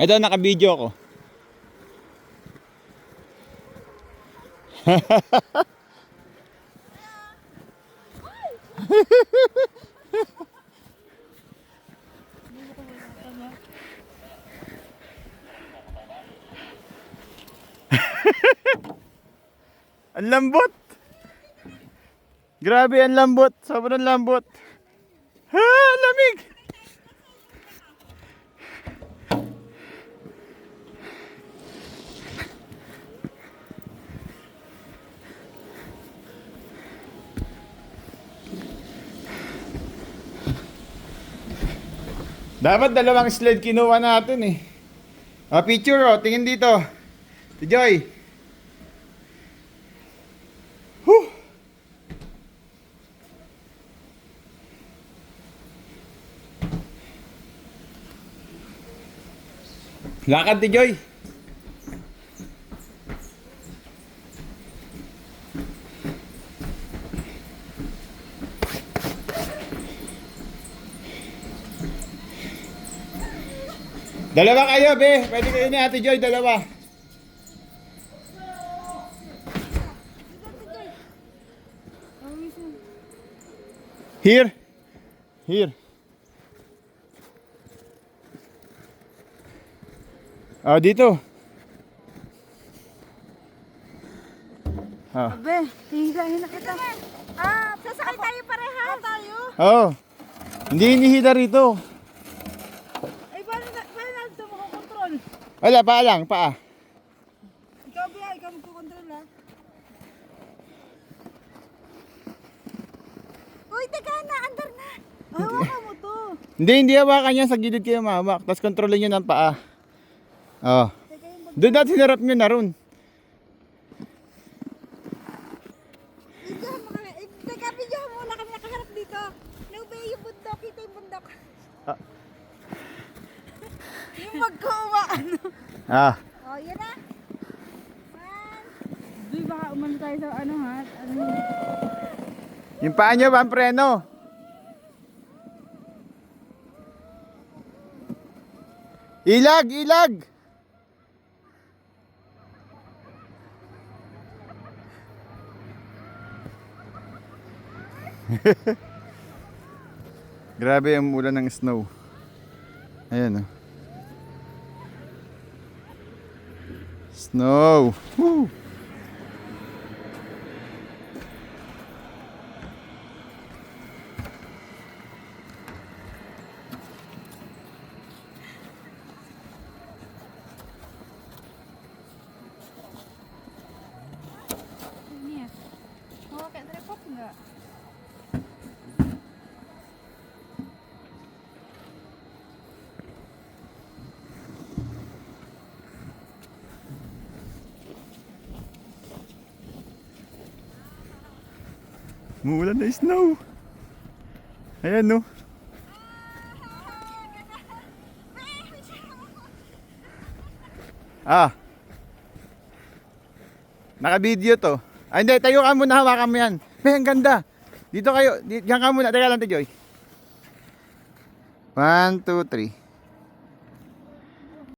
Ito, naka-video ko. Ang lambot. Grabe, ang lambot. Sobrang lambot. Ha, lamig. Dapat dalawang sled kinuha natin eh. Picture oh, tingin dito. Si Joy. Whew. Lakad ni Joy. Dalawa kayo, be. Pwede kayo ni Ate Joy, dalawa. Here. Here. Oh, dito. Oh. Abe, hihilahin na kita. Sasakay tayo parehas. Tayo? Oh. Hindi hinihila rito. Ay, paano natin ito makakontrol? Wala, paa lang, paa. Ikaw, Bea, ikaw magkukontrol, ha? Uy, teka na, andar na. Hawakan mo to. Hindi hawakan yan. Sa gilid kayo mahawak. Tapos kontrolin nyo ng paa. Oh. Teka yung Doon natin hinarap nyo na ron. Videohan mo kami. Teka, videohan mo na kami nakaharap dito. No, Bea, yung bundok. Kita yung bundok. Ah. Yung magkuha, ano? Ah. Oh, yun na. Uy, baka umano tayo sa ano, ha? Ano yun? Yung paa nyo, preno. Ilag, ilag. Grabe ang ulan ng snow. Ayan oh. Snow. Woo. Ini ya. Mau kayak tripod enggak? Umuulan na snow. Ayan no. Ah. Naka-video to. Ay hindi, tayo ka muna, hawakan mo yan. May ang ganda. Dito kayo, diyan ka muna. Teka lang, Joy. 1, 2, 3.